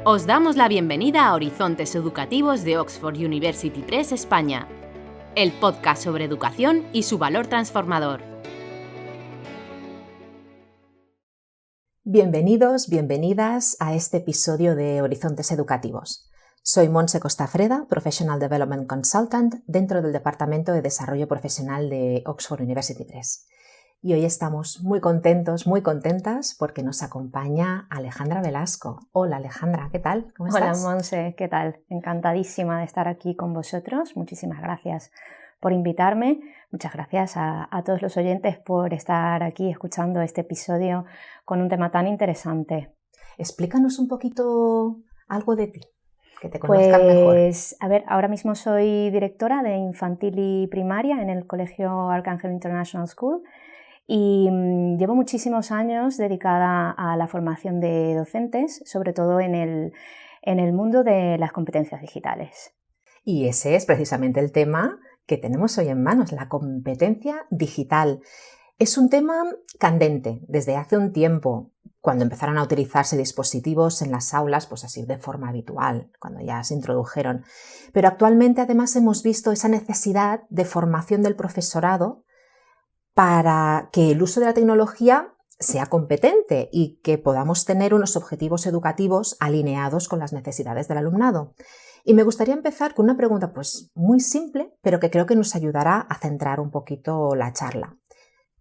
Os damos la bienvenida a Horizontes Educativos de Oxford University Press España, el podcast sobre educación y su valor transformador. Bienvenidos, bienvenidas a este episodio de Horizontes Educativos. Soy Montse Costafreda, Professional Development Consultant dentro del Departamento de Desarrollo Profesional de Oxford University Press. Y hoy estamos muy contentos, muy contentas porque nos acompaña Alejandra Velasco. Hola Alejandra, ¿qué tal? ¿Cómo estás? Hola Montse, ¿qué tal? Encantadísima de estar aquí con vosotros. Muchísimas gracias por invitarme. Muchas gracias a todos los oyentes por estar aquí escuchando este episodio con un tema tan interesante. Explícanos un poquito algo de ti, que te conozcan mejor. A ver, ahora mismo soy directora de infantil y primaria en el Colegio Arcángel International School y llevo muchísimos años dedicada a la formación de docentes, sobre todo en el mundo de las competencias digitales. Y ese es precisamente el tema que tenemos hoy en manos, la competencia digital. Es un tema candente desde hace un tiempo, cuando empezaron a utilizarse dispositivos en las aulas, pues así de forma habitual, cuando ya se introdujeron. Pero actualmente además hemos visto esa necesidad de formación del profesorado para que el uso de la tecnología sea competente y que podamos tener unos objetivos educativos alineados con las necesidades del alumnado. Y me gustaría empezar con una pregunta pues muy simple, pero que creo que nos ayudará a centrar un poquito la charla.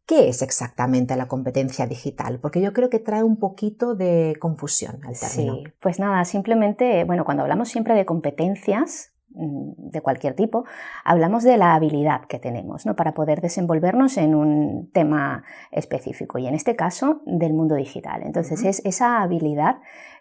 ¿Qué es exactamente la competencia digital? Porque yo creo que trae un poquito de confusión el término. Sí, pues nada, simplemente, cuando hablamos siempre de competencias de cualquier tipo, hablamos de la habilidad que tenemos, ¿no?, para poder desenvolvernos en un tema específico y en este caso del mundo digital. Entonces es esa habilidad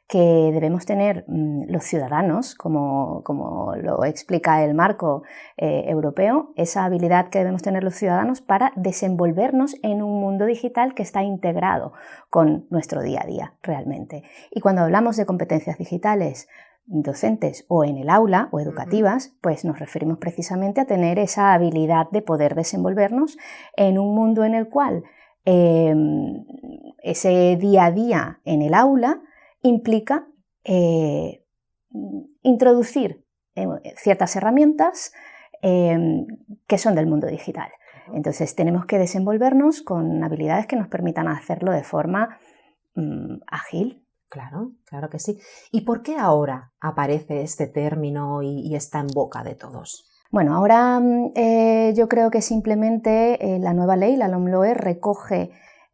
que debemos tener los ciudadanos, como lo explica el marco europeo, esa habilidad que debemos tener los ciudadanos para desenvolvernos en un mundo digital que está integrado con nuestro día a día realmente. Y cuando hablamos de competencias digitales docentes o en el aula o educativas, pues nos referimos precisamente a tener esa habilidad de poder desenvolvernos en un mundo en el cual ese día a día en el aula implica introducir ciertas herramientas que son del mundo digital. Entonces tenemos que desenvolvernos con habilidades que nos permitan hacerlo de forma ágil. Claro, claro que sí. ¿Y por qué ahora aparece este término y está en boca de todos? Bueno, ahora yo creo que simplemente la nueva ley, la LOMLOE, recoge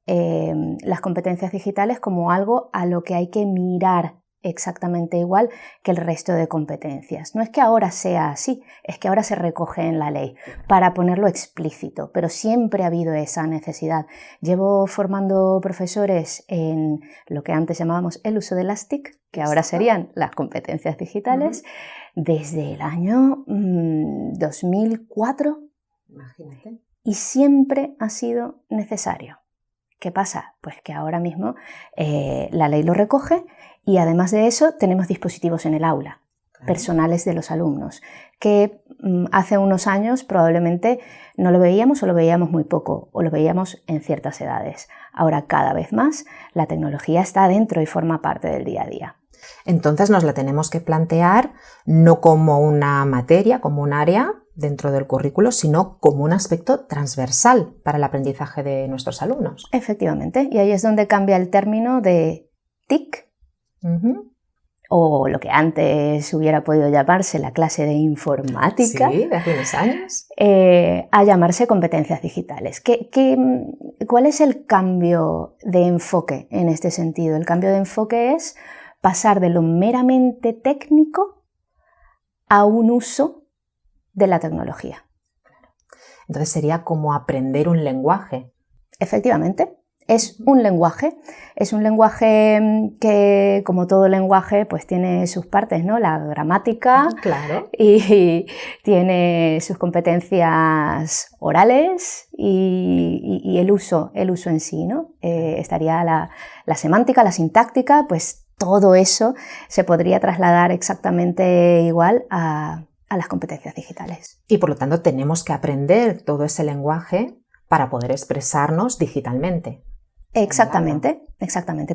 las competencias digitales como algo a lo que hay que mirar exactamente igual que el resto de competencias. No es que ahora sea así, es que ahora se recoge en la ley para ponerlo explícito, pero siempre ha habido esa necesidad. Llevo formando profesores en lo que antes llamábamos el uso de las TIC, que ahora serían las competencias digitales, desde el año 2004. Imagínate. Y siempre ha sido necesario. ¿Qué pasa? Pues que ahora mismo la ley lo recoge y además de eso tenemos dispositivos en el aula, personales de los alumnos, que hace unos años probablemente no lo veíamos o lo veíamos muy poco o lo veíamos en ciertas edades. Ahora cada vez más la tecnología está dentro y forma parte del día a día. Entonces nos la tenemos que plantear no como una materia, como un área dentro del currículo, sino como un aspecto transversal para el aprendizaje de nuestros alumnos. Efectivamente, y ahí es donde cambia el término de TIC, o lo que antes hubiera podido llamarse la clase de informática, sí, de hace unos años, a llamarse competencias digitales. ¿Cuál es el cambio de enfoque en este sentido? El cambio de enfoque es pasar de lo meramente técnico a un uso de la tecnología. Entonces sería como aprender un lenguaje. Efectivamente, es un lenguaje que, como todo lenguaje, pues tiene sus partes, ¿no? La gramática, claro, y tiene sus competencias orales y el uso en sí, ¿no? Estaría la semántica, la sintáctica, pues todo eso se podría trasladar exactamente igual a las competencias digitales. Y por lo tanto tenemos que aprender todo ese lenguaje para poder expresarnos digitalmente. Exactamente.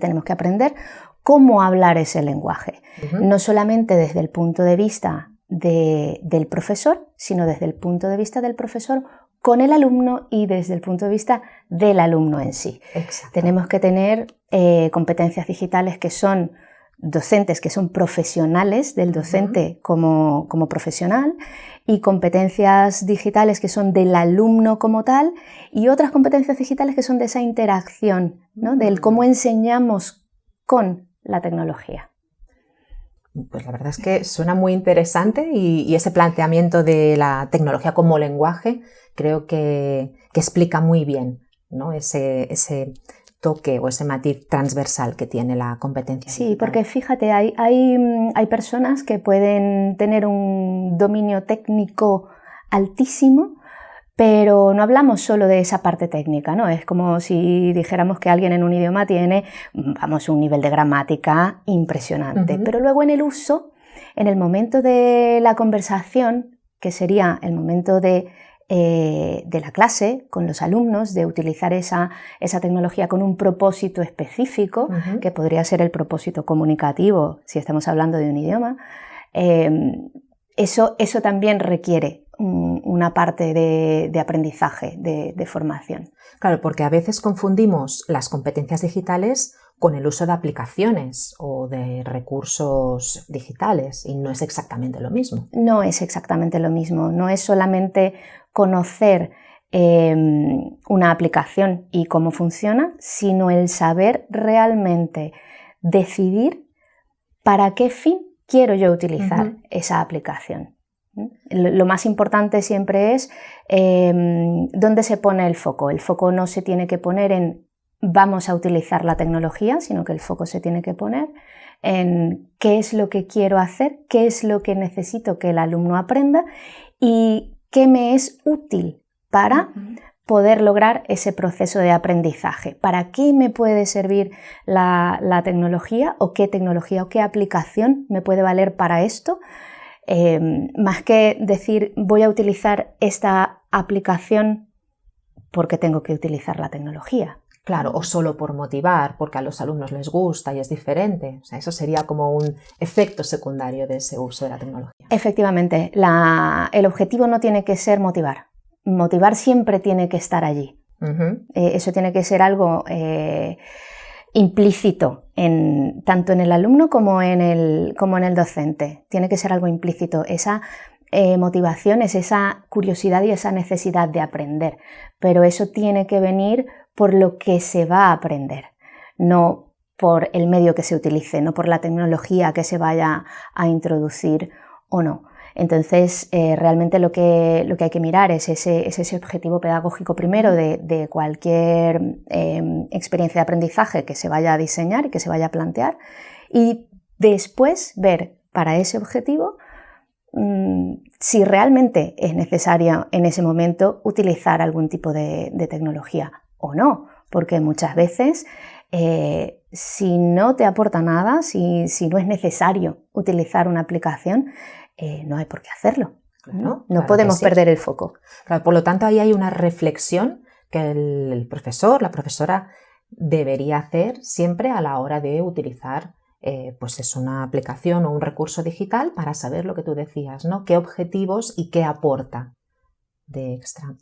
Tenemos que aprender cómo hablar ese lenguaje. No solamente desde el punto de vista del profesor, sino desde el punto de vista del profesor con el alumno y desde el punto de vista del alumno en sí. Tenemos que tener competencias digitales que son docentes, que son profesionales del docente como profesional, y competencias digitales que son del alumno como tal, y otras competencias digitales que son de esa interacción, ¿no? Del cómo enseñamos con la tecnología. Pues la verdad es que suena muy interesante y ese planteamiento de la tecnología como lenguaje creo que explica muy bien, ¿no? ese toque o ese matiz transversal que tiene la competencia digital. Sí, porque fíjate, hay personas que pueden tener un dominio técnico altísimo, pero no hablamos solo de esa parte técnica, ¿no? Es como si dijéramos que alguien en un idioma tiene, un nivel de gramática impresionante, pero luego en el uso, en el momento de la conversación, que sería el momento de la clase con los alumnos, de utilizar esa tecnología con un propósito específico, que podría ser el propósito comunicativo si estamos hablando de un idioma, eso también requiere una parte de aprendizaje, de formación. Claro, porque a veces confundimos las competencias digitales con el uso de aplicaciones o de recursos digitales y no es exactamente lo mismo. No es exactamente lo mismo, no es solamente conocer una aplicación y cómo funciona, sino el saber realmente decidir para qué fin quiero yo utilizar esa aplicación. Lo más importante siempre es dónde se pone el foco. El foco no se tiene que poner en vamos a utilizar la tecnología, sino que el foco se tiene que poner en qué es lo que quiero hacer, qué es lo que necesito que el alumno aprenda y qué me es útil para poder lograr ese proceso de aprendizaje. ¿Para qué me puede servir la tecnología o qué tecnología o qué aplicación me puede valer para esto? Más que decir voy a utilizar esta aplicación porque tengo que utilizar la tecnología. Claro, o solo por motivar, porque a los alumnos les gusta y es diferente. O sea, eso sería como un efecto secundario de ese uso de la tecnología. Efectivamente, el objetivo no tiene que ser motivar. Motivar siempre tiene que estar allí. Eso tiene que ser algo implícito tanto en el alumno como en el docente. Tiene que ser algo implícito. Esa motivación es esa curiosidad y esa necesidad de aprender. Pero eso tiene que venir por lo que se va a aprender, no por el medio que se utilice, no por la tecnología que se vaya a introducir o no. Entonces, realmente lo que hay que mirar es ese objetivo pedagógico primero de cualquier experiencia de aprendizaje que se vaya a diseñar y que se vaya a plantear, y después ver para ese objetivo si realmente es necesario en ese momento utilizar algún tipo de tecnología o no, porque muchas veces si no te aporta nada, si no es necesario utilizar una aplicación, no hay por qué hacerlo. Claro, no podemos perder el foco. Claro, por lo tanto, ahí hay una reflexión que el profesor, la profesora debería hacer siempre a la hora de utilizar pues es una aplicación o un recurso digital para saber lo que tú decías, ¿no? Qué objetivos y qué aporta de extra.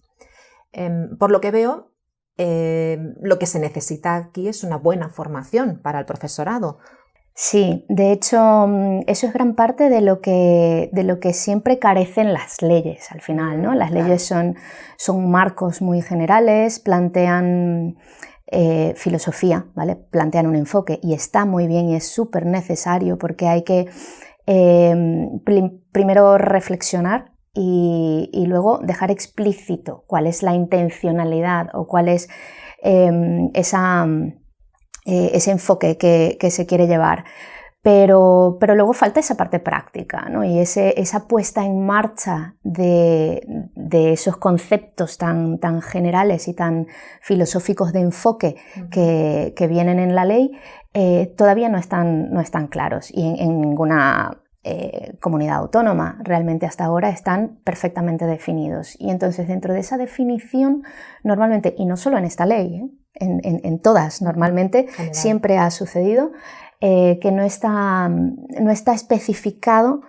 Por lo que veo, lo que se necesita aquí es una buena formación para el profesorado. Sí, de hecho, eso es gran parte de lo que siempre carecen las leyes al final, ¿no? Las leyes son marcos muy generales, plantean filosofía, ¿vale? Plantean un enfoque y está muy bien y es súper necesario porque hay que primero reflexionar y luego dejar explícito cuál es la intencionalidad o cuál es ese enfoque que se quiere llevar. Pero luego falta esa parte práctica, ¿no? Y esa puesta en marcha de esos conceptos tan generales y tan filosóficos de enfoque que vienen en la ley todavía no están claros y en ninguna comunidad autónoma realmente hasta ahora están perfectamente definidos. Y entonces dentro de esa definición normalmente, y no solo en esta ley, en todas normalmente, General. siempre ha sucedido, que no está especificado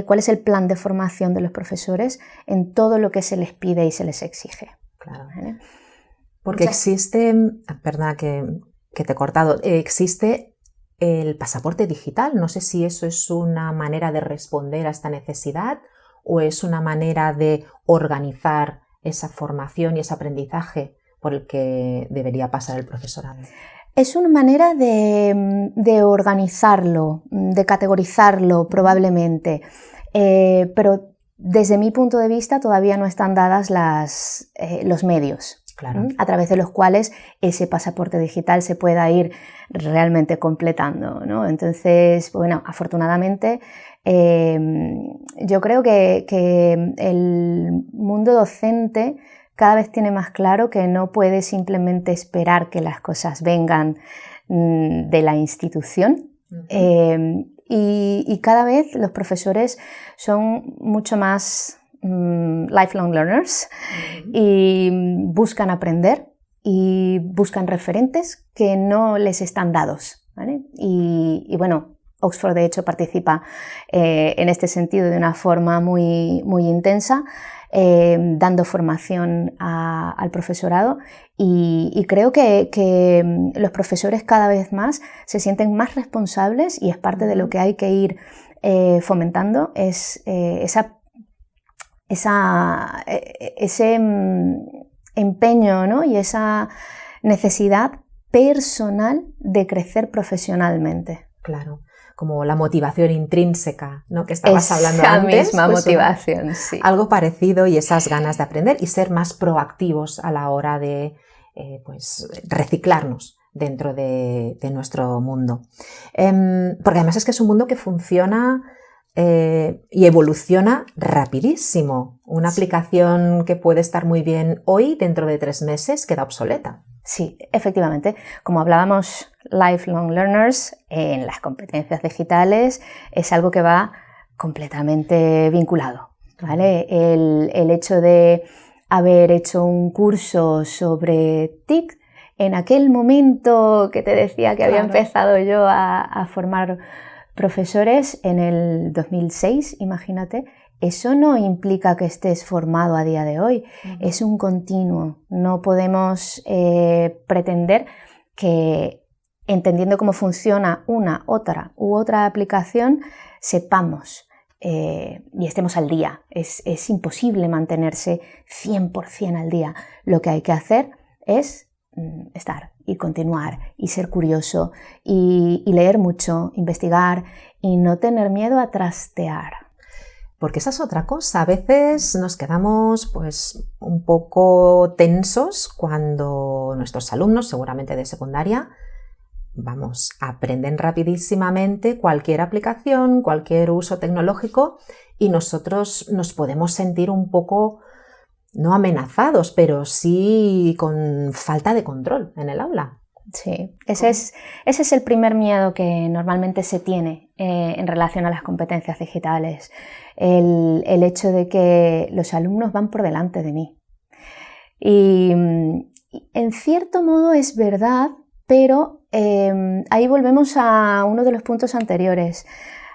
cuál es el plan de formación de los profesores en todo lo que se les pide y se les exige. Claro. ¿Vale? Porque existe, perdona que te he cortado, existe el pasaporte digital. No sé si eso es una manera de responder a esta necesidad o es una manera de organizar esa formación y ese aprendizaje por el que debería pasar el profesorado. Es una manera de organizarlo, de categorizarlo probablemente, pero desde mi punto de vista todavía no están dadas los medios, claro, a través de los cuales ese pasaporte digital se pueda ir realmente completando, ¿no? Entonces, bueno, afortunadamente yo creo que el mundo docente cada vez tiene más claro que no puede simplemente esperar que las cosas vengan de la institución. Y cada vez los profesores son mucho más lifelong learners y buscan aprender y buscan referentes que no les están dados, ¿vale? Y bueno, Oxford de hecho participa en este sentido de una forma muy, muy intensa, dando formación al profesorado y creo que los profesores cada vez más se sienten más responsables y es parte de lo que hay que ir fomentando, es ese empeño, ¿no? Y esa necesidad personal de crecer profesionalmente. Claro, como la motivación intrínseca, ¿no? Que estabas hablando antes. Esa misma motivación, sí. Algo parecido y esas ganas de aprender y ser más proactivos a la hora de pues, reciclarnos dentro de nuestro mundo. Porque además es que es un mundo que funciona y evoluciona rapidísimo. Una aplicación que puede estar muy bien hoy, dentro de 3 meses, queda obsoleta. Sí, efectivamente. Como hablábamos, lifelong learners en las competencias digitales es algo que va completamente vinculado, ¿vale? El hecho de haber hecho un curso sobre TIC en aquel momento que te decía que había empezado yo a formar profesores en el 2006, imagínate, eso no implica que estés formado a día de hoy, es un continuo. No podemos pretender que, entendiendo cómo funciona una, otra u otra aplicación, sepamos y estemos al día. Es imposible mantenerse 100% al día. Lo que hay que hacer es estar y continuar y ser curioso y leer mucho, investigar y no tener miedo a trastear. Porque esa es otra cosa. A veces nos quedamos pues un poco tensos cuando nuestros alumnos, seguramente de secundaria, aprenden rapidísimamente cualquier aplicación, cualquier uso tecnológico y nosotros nos podemos sentir un poco, no amenazados, pero sí con falta de control en el aula. Sí, ese es el primer miedo que normalmente se tiene en relación a las competencias digitales. El hecho de que los alumnos van por delante de mí. Y en cierto modo es verdad, pero ahí volvemos a uno de los puntos anteriores.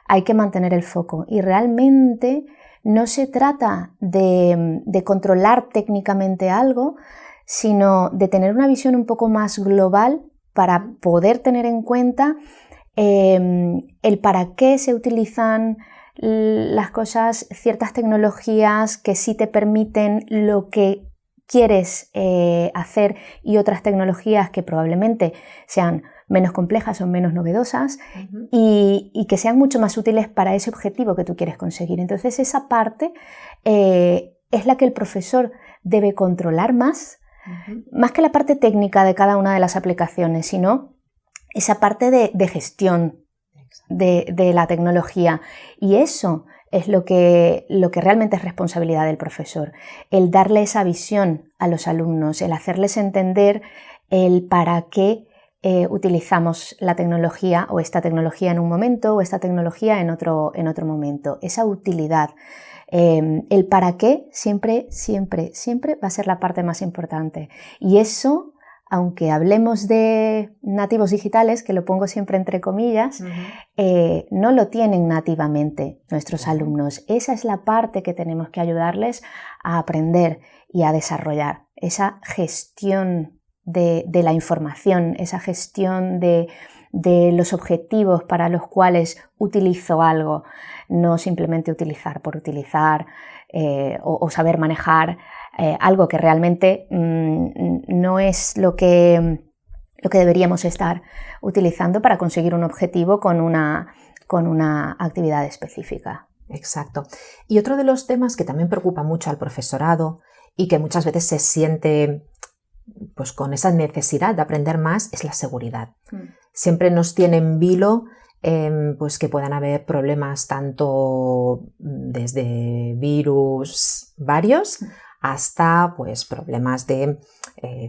Hay que mantener el foco y realmente no se trata de controlar técnicamente algo, sino de tener una visión un poco más global para poder tener en cuenta el para qué se utilizan las cosas, ciertas tecnologías que sí te permiten lo que quieres hacer y otras tecnologías que probablemente sean menos complejas o menos novedosas y que sean mucho más útiles para ese objetivo que tú quieres conseguir. Entonces esa parte es la que el profesor debe controlar más que la parte técnica de cada una de las aplicaciones, sino esa parte de gestión de la tecnología. Y eso es lo que realmente es responsabilidad del profesor, el darle esa visión a los alumnos, el hacerles entender el para qué utilizamos la tecnología o esta tecnología en un momento o esta tecnología en otro momento, esa utilidad. El para qué siempre va a ser la parte más importante y eso aunque hablemos de nativos digitales, que lo pongo siempre entre comillas, no lo tienen nativamente nuestros alumnos. Esa es la parte que tenemos que ayudarles a aprender y a desarrollar, esa gestión de la información, esa gestión de los objetivos para los cuales utilizo algo, no simplemente utilizar por utilizar o saber manejar algo que realmente no es lo que deberíamos estar utilizando para conseguir un objetivo con una actividad específica. Exacto. Y otro de los temas que también preocupa mucho al profesorado y que muchas veces se siente pues con esa necesidad de aprender más es la seguridad. Siempre nos tiene en vilo pues que puedan haber problemas tanto desde virus varios hasta pues problemas de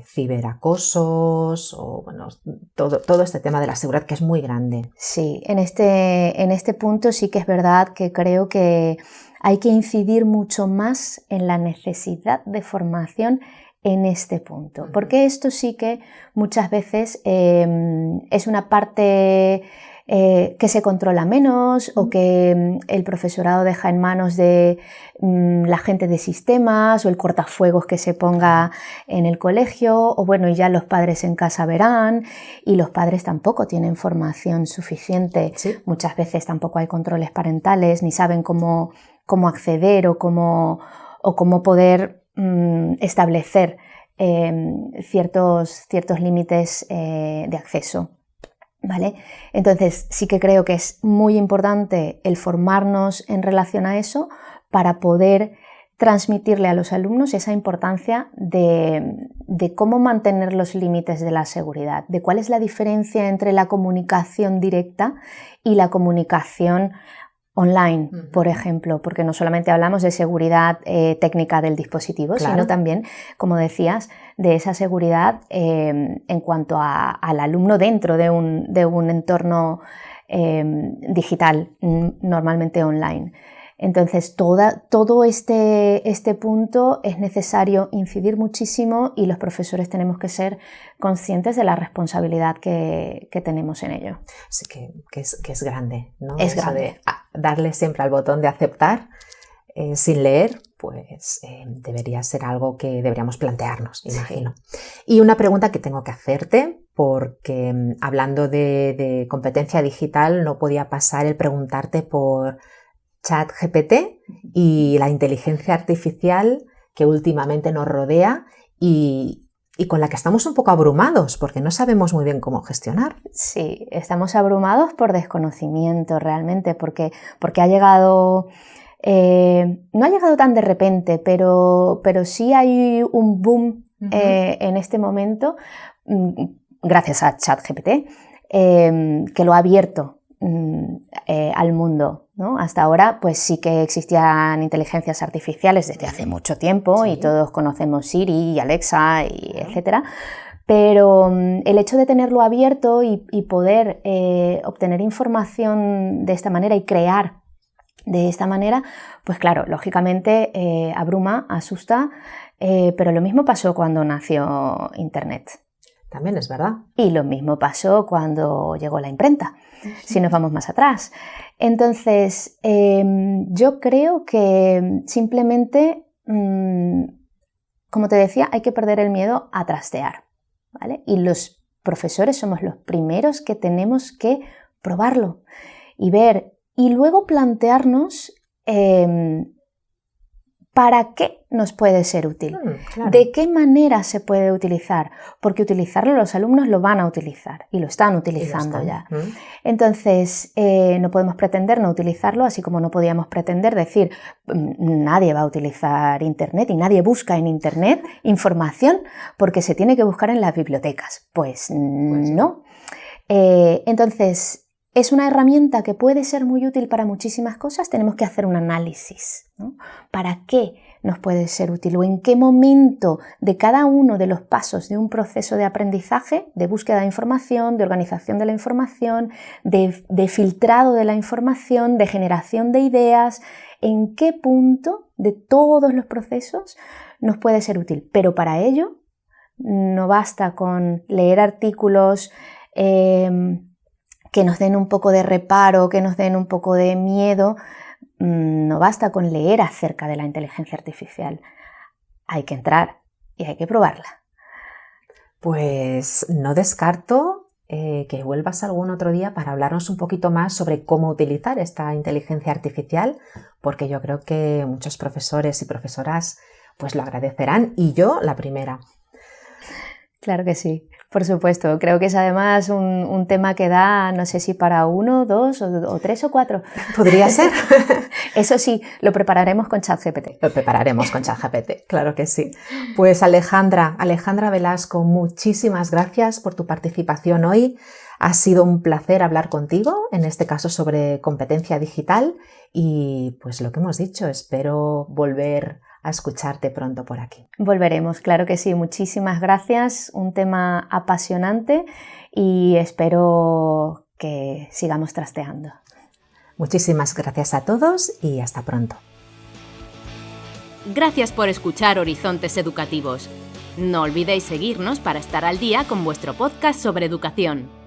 ciberacosos o bueno, todo este tema de la seguridad que es muy grande. Sí, en este punto sí que es verdad que creo que hay que incidir mucho más en la necesidad de formación en este punto, porque esto sí que muchas veces es una parte que se controla menos o que el profesorado deja en manos de la gente de sistemas o el cortafuegos que se ponga en el colegio o bueno, y ya los padres en casa verán y los padres tampoco tienen formación suficiente. Sí. Muchas veces tampoco hay controles parentales ni saben cómo acceder o cómo poder establecer ciertos límites de acceso. ¿Vale? Entonces sí que creo que es muy importante el formarnos en relación a eso para poder transmitirle a los alumnos esa importancia de cómo mantener los límites de la seguridad, de cuál es la diferencia entre la comunicación directa y la comunicación online, por ejemplo, porque no solamente hablamos de seguridad técnica del dispositivo, claro, sino también, como decías, de esa seguridad en cuanto al alumno dentro de un entorno digital, normalmente online. Entonces, todo este punto es necesario incidir muchísimo y los profesores tenemos que ser conscientes de la responsabilidad que tenemos en ello. Sí, que es grande, ¿no? Es eso grande. de darle siempre al botón de aceptar sin leer, pues debería ser algo que deberíamos plantearnos, imagino. Sí. Y una pregunta que tengo que hacerte, porque hablando de competencia digital no podía pasar el preguntarte por ChatGPT y la inteligencia artificial que últimamente nos rodea y con la que estamos un poco abrumados porque no sabemos muy bien cómo gestionar. Sí, estamos abrumados por desconocimiento realmente, porque ha llegado, no ha llegado tan de repente, pero sí hay un boom en este momento, gracias a ChatGPT, que lo ha abierto al mundo, ¿no? Hasta ahora pues sí que existían inteligencias artificiales desde hace mucho tiempo, sí, y todos conocemos Siri y Alexa y etcétera, pero el hecho de tenerlo abierto y poder obtener información de esta manera y crear de esta manera, pues claro, lógicamente abruma, asusta, pero lo mismo pasó cuando nació Internet. También es verdad. Y lo mismo pasó cuando llegó la imprenta, si nos vamos más atrás. Entonces, yo creo que simplemente, como te decía, hay que perder el miedo a trastear, ¿vale? Y los profesores somos los primeros que tenemos que probarlo y ver, y luego plantearnos ¿para qué nos puede ser útil? Claro. ¿De qué manera se puede utilizar? Porque utilizarlo los alumnos lo van a utilizar y lo están utilizando ya. Entonces, no podemos pretender no utilizarlo, así como no podíamos pretender decir nadie va a utilizar Internet y nadie busca en Internet información porque se tiene que buscar en las bibliotecas. Pues no. Entonces, es una herramienta que puede ser muy útil para muchísimas cosas, tenemos que hacer un análisis, ¿no? ¿Para qué nos puede ser útil o en qué momento de cada uno de los pasos de un proceso de aprendizaje, de búsqueda de información, de organización de la información, de filtrado de la información, de generación de ideas, en qué punto de todos los procesos nos puede ser útil? Pero para ello no basta con leer artículos que nos den un poco de reparo, que nos den un poco de miedo, no basta con leer acerca de la inteligencia artificial. Hay que entrar y hay que probarla. Pues no descarto que vuelvas algún otro día para hablarnos un poquito más sobre cómo utilizar esta inteligencia artificial, porque yo creo que muchos profesores y profesoras pues lo agradecerán, y yo la primera. Claro que sí, por supuesto. Creo que es además un tema que da, no sé si para 1, 2 o 3 o 4. Podría ser. Eso sí, lo prepararemos con ChatGPT. Lo prepararemos con ChatGPT, claro que sí. Pues Alejandra Velasco, muchísimas gracias por tu participación hoy. Ha sido un placer hablar contigo, en este caso sobre competencia digital, y pues lo que hemos dicho, espero volver a escucharte pronto por aquí. Volveremos, claro que sí. Muchísimas gracias. Un tema apasionante y espero que sigamos trasteando. Muchísimas gracias a todos y hasta pronto. Gracias por escuchar Horizontes Educativos. No olvidéis seguirnos para estar al día con vuestro podcast sobre educación.